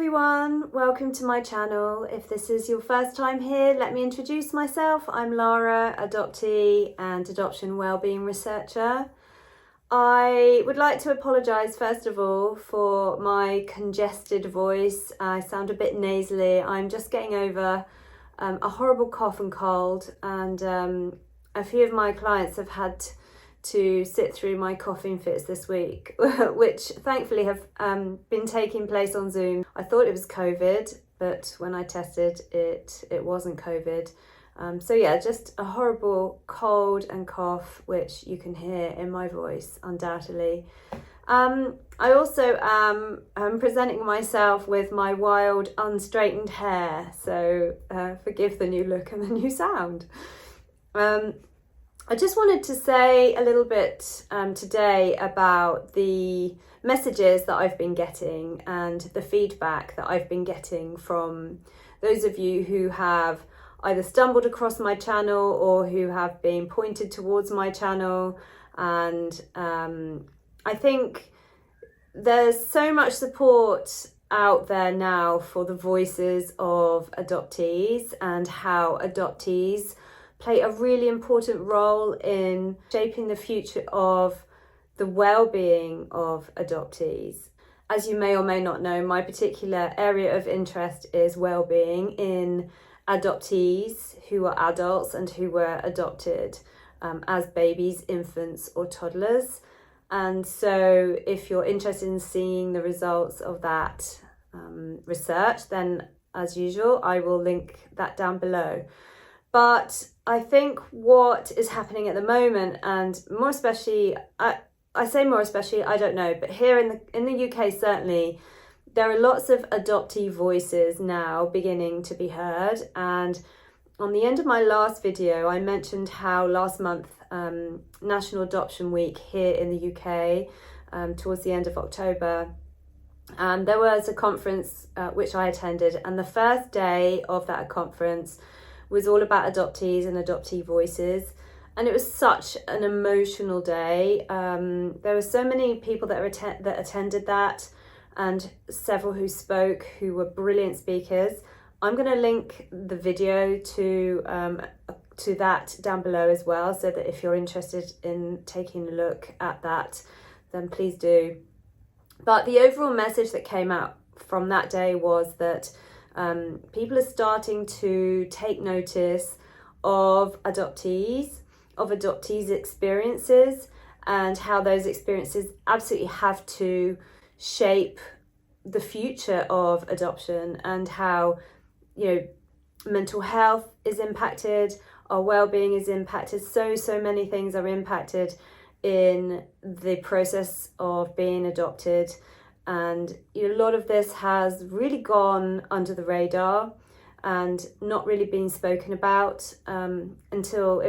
everyone, welcome to my channel. If this is your first time here, let me introduce myself. I'm Lara, adoptee and adoption wellbeing researcher. I would like to apologise first of all for my congested voice. I sound a bit nasally. I'm just getting over a horrible cough and cold, and a few of my clients have had to sit through my coughing fits this week, which thankfully have been taking place on Zoom. I thought it was COVID, but when I tested it wasn't COVID. So yeah, just a horrible cold and cough, which you can hear in my voice, undoubtedly. I also am presenting myself with my wild, unstraightened hair, so forgive the new look and the new sound. I just wanted to say a little bit today about the messages that I've been getting and the feedback that I've been getting from those of you who have either stumbled across my channel or who have been pointed towards my channel. And I think there's so much support out there now for the voices of adoptees and how adoptees play a really important role in shaping the future of the well-being of adoptees. As you may or may not know, my particular area of interest is well-being in adoptees who are adults and who were adopted as babies, infants or toddlers. And so if you're interested in seeing the results of that research, then as usual, I will link that down below. But I think what is happening at the moment, and more especially, I say more especially, I don't know, but here in the UK certainly, there are lots of adoptee voices now beginning to be heard. And on the end of my last video, I mentioned how last month, National Adoption Week here in the UK, towards the end of October, there was a conference which I attended, and the first day of that conference was all about adoptees and adoptee voices, and it was such an emotional day. There were so many people that attended that, and several who spoke who were brilliant speakers. I'm going to link the video to that down below as well, so that if you're interested in taking a look at that, then please do. But the overall message that came out from that day was that people are starting to take notice of adoptees experiences, and how those experiences absolutely have to shape the future of adoption, and how, mental health is impacted, our well-being is impacted, so many things are impacted in the process of being adopted. And a lot of this has really gone under the radar and not really been spoken about until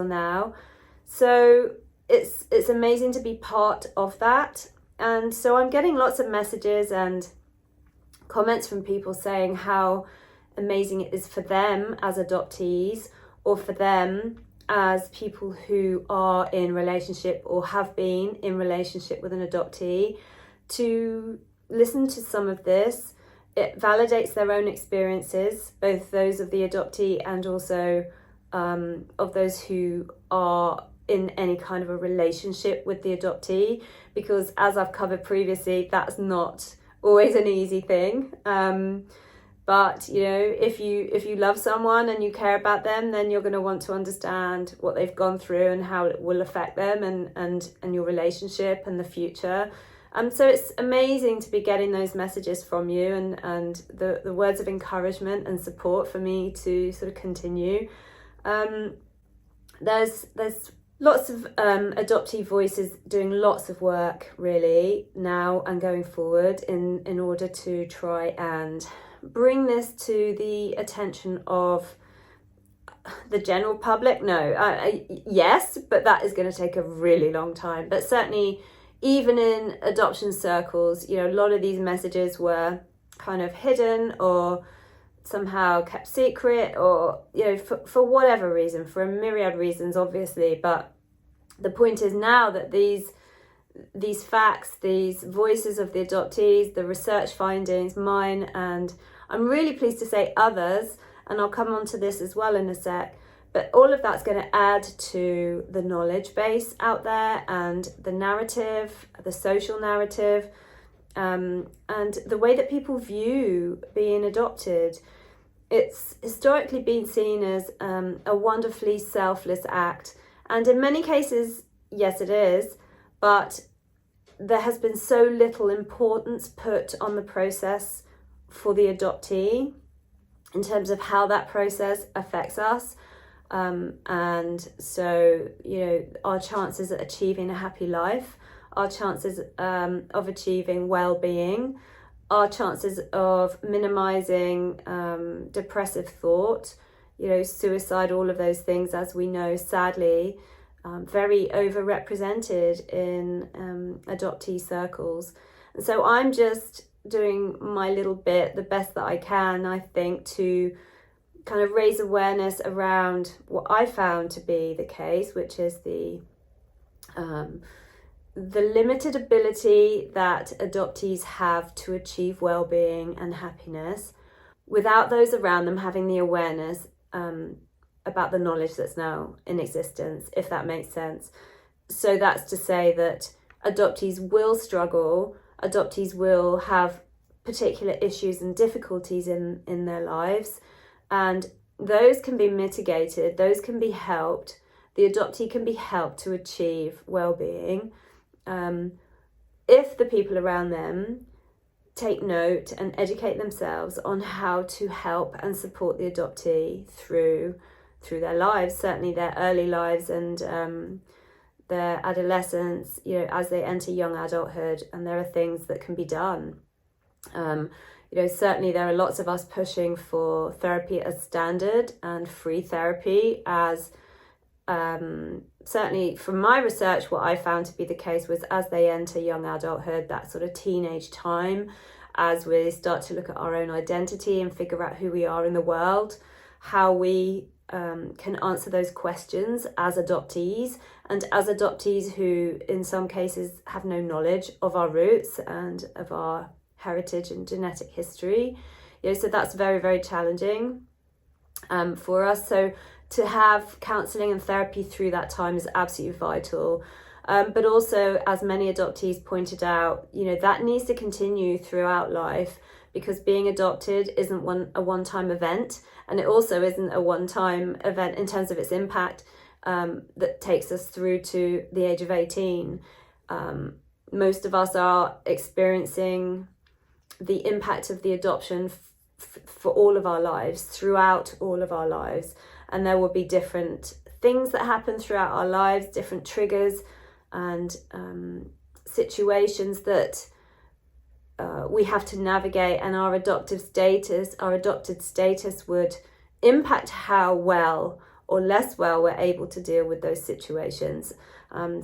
now. So it's amazing to be part of that. And so I'm getting lots of messages and comments from people saying how amazing it is for them as adoptees, or for them as people who are in relationship or have been in relationship with an adoptee, to listen to some of this. It validates their own experiences, both those of the adoptee and also of those who are in any kind of a relationship with the adoptee, because as I've covered previously, that's not always an easy thing. But if you love someone and you care about them, then you're going to want to understand what they've gone through and how it will affect them and your relationship and the future. So it's amazing to be getting those messages from you, and the words of encouragement and support for me to sort of continue. There's lots of adoptee voices doing lots of work really now and going forward in order to try and bring this to the attention of the general public. Yes, but that is going to take a really long time. But certainly, even in adoption circles, a lot of these messages were kind of hidden or somehow kept secret, or for whatever reason, for a myriad reasons obviously. But the point is now that these these facts, these voices of the adoptees, the research findings, mine, and I'm really pleased to say others, and I'll come on to this as well in a sec, but all of that's going to add to the knowledge base out there and the narrative, the social narrative, and the way that people view being adopted. It's historically been seen as a wonderfully selfless act, and in many cases, yes, it is, but there has been so little importance put on the process for the adoptee in terms of how that process affects us. And so, our chances of achieving a happy life, our chances of achieving well-being, our chances of minimizing depressive thought, suicide, all of those things, as we know, sadly, very overrepresented in adoptee circles. And so I'm just doing my little bit, the best that I can, I think, to kind of raise awareness around what I found to be the case, which is the limited ability that adoptees have to achieve well-being and happiness without those around them having the awareness about the knowledge that's now in existence, if that makes sense. So that's to say that adoptees will struggle, adoptees will have particular issues and difficulties in their lives, and those can be mitigated, those can be helped. The adoptee can be helped to achieve well-being if the people around them take note and educate themselves on how to help and support the adoptee through their lives, certainly their early lives and their adolescence, as they enter young adulthood, and there are things that can be done. Certainly there are lots of us pushing for therapy as standard and free therapy as certainly from my research, what I found to be the case was as they enter young adulthood, that sort of teenage time, as we start to look at our own identity and figure out who we are in the world, how we can answer those questions as adoptees, and as adoptees who in some cases have no knowledge of our roots and of our heritage and genetic history. So that's very, very challenging for us. So to have counselling and therapy through that time is absolutely vital. But also, as many adoptees pointed out, that needs to continue throughout life, because being adopted isn't a one-time event, and it also isn't a one-time event in terms of its impact that takes us through to the age of 18. Most of us are experiencing the impact of the adoption for all of our lives, throughout all of our lives. And there will be different things that happen throughout our lives, different triggers and situations that we have to navigate, and our adopted status would impact how well or less well we're able to deal with those situations.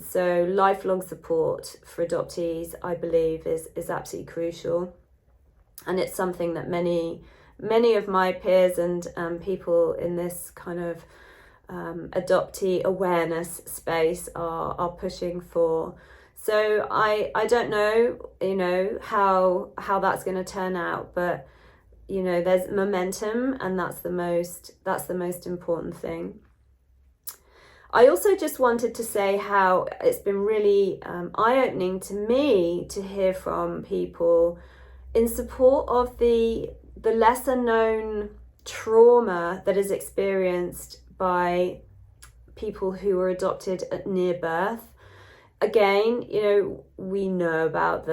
So lifelong support for adoptees, I believe, is absolutely crucial. And it's something that many of my peers and people in this kind of adoptee awareness space are pushing for. So I don't know, how that's going to turn out, but there's momentum, and that's the most important thing. I also just wanted to say how it's been really eye-opening to me to hear from people in support of the lesser known trauma that is experienced by people who were adopted at near birth. Again, we know about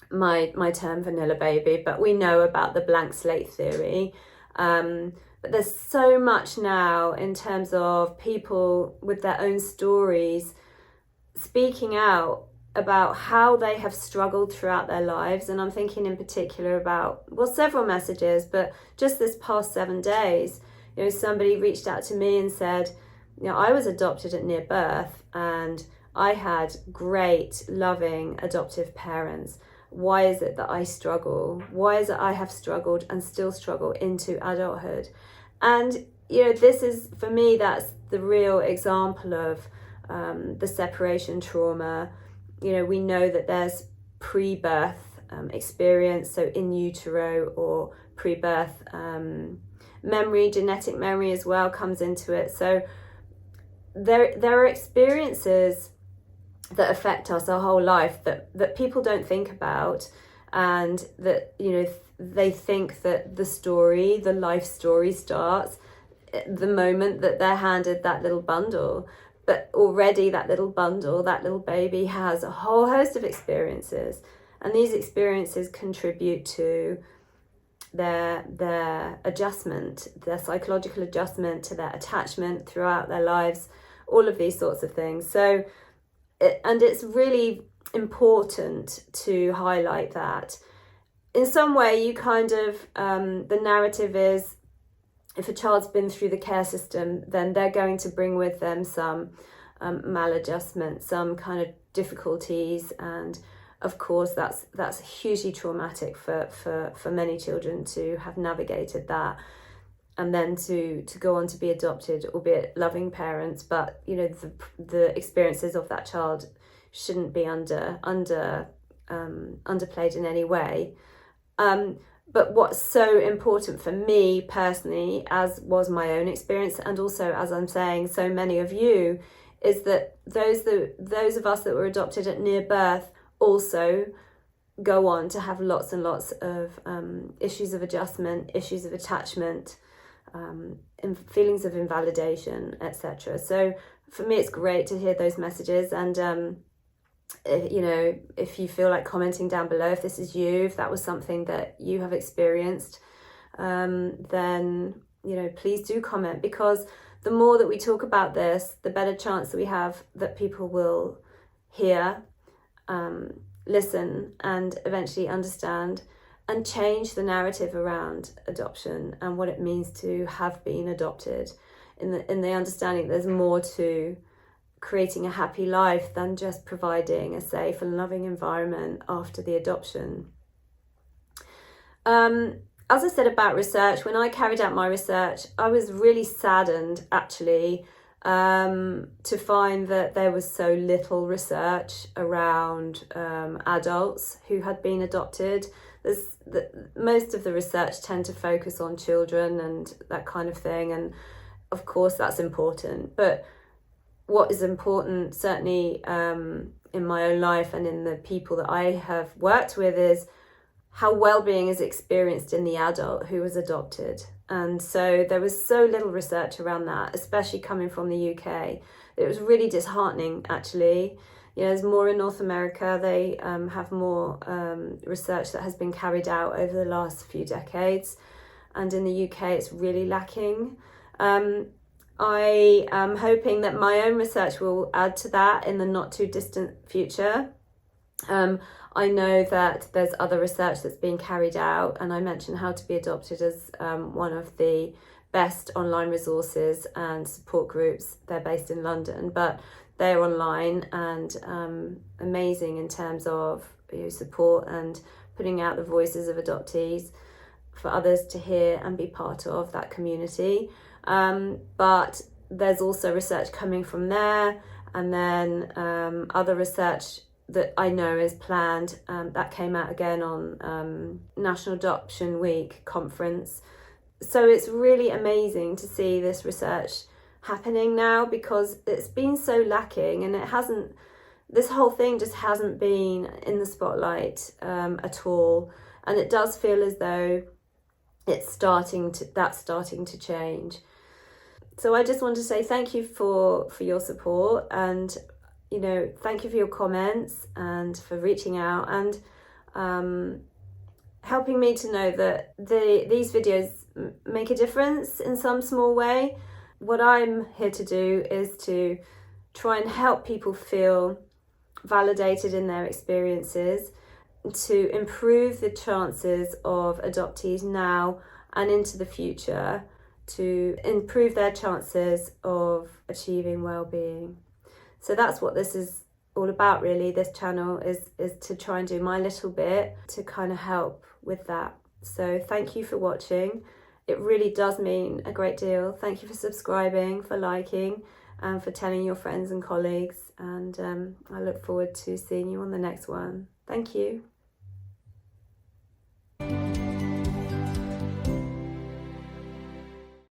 my term vanilla baby, but we know about the blank slate theory. But there's so much now in terms of people with their own stories speaking out about how they have struggled throughout their lives. And I'm thinking in particular about, several messages, but just this past 7 days, somebody reached out to me and said, I was adopted at near birth and I had great, loving, adoptive parents. Why is it that I struggle? Why is it I have struggled and still struggle into adulthood? And, this is, for me, that's the real example of the separation trauma we know that there's pre-birth experience, so in utero or pre-birth memory, genetic memory as well comes into it. So there are experiences that affect us our whole life that people don't think about, and that they think that the life story starts the moment that they're handed that little bundle. But already that little baby has a whole host of experiences, and these experiences contribute to their adjustment, their psychological adjustment, to their attachment throughout their lives, all of these sorts of things. So it's really important to highlight that. In some way, you kind of the narrative is, if a child's been through the care system, then they're going to bring with them some maladjustment, some kind of difficulties, and of course that's hugely traumatic for many children to have navigated that, and then to go on to be adopted, albeit loving parents. But the experiences of that child shouldn't be underplayed in any way. But what's so important for me personally, as was my own experience, and also, as I'm saying, so many of you, is that those of us that were adopted at near birth also go on to have lots and lots of issues of adjustment, issues of attachment, feelings of invalidation, etc. So for me, it's great to hear those messages, and if you feel like commenting down below, if this is you, if that was something that you have experienced, then please do comment, because the more that we talk about this, the better chance that we have that people will hear, listen, and eventually understand and change the narrative around adoption and what it means to have been adopted, in the understanding that there's more to creating a happy life than just providing a safe and loving environment after the adoption. As I said about research, when I carried out my research, I was really saddened actually to find that there was so little research around adults who had been adopted. Most of the research tend to focus on children and that kind of thing, and of course that's important, but what is important, certainly in my own life and in the people that I have worked with, is how well-being is experienced in the adult who was adopted. And so there was so little research around that, especially coming from the UK. It was really disheartening, actually. There's more in North America. They have more research that has been carried out over the last few decades. And in the UK, it's really lacking. I am hoping that my own research will add to that in the not too distant future. I know that there's other research that's being carried out, and I mentioned How to Be Adopted as one of the best online resources and support groups. They're based in London, but they're online and amazing in terms of support and putting out the voices of adoptees for others to hear and be part of that community. But there's also research coming from there, and then other research that I know is planned that came out again on National Adoption Week conference. So it's really amazing to see this research happening now, because it's been so lacking, and this whole thing just hasn't been in the spotlight at all, and it does feel as though that's starting to change. So I just want to say thank you for your support, and thank you for your comments and for reaching out and helping me to know that these videos make a difference in some small way. What I'm here to do is to try and help people feel validated in their experiences, to improve the chances of adoptees now and into the future, to improve their chances of achieving well-being. So that's what this is all about, really. This channel is to try and do my little bit to kind of help with that. So thank you for watching. It really does mean a great deal. Thank you for subscribing, for liking, and for telling your friends and colleagues. And I look forward to seeing you on the next one. Thank you.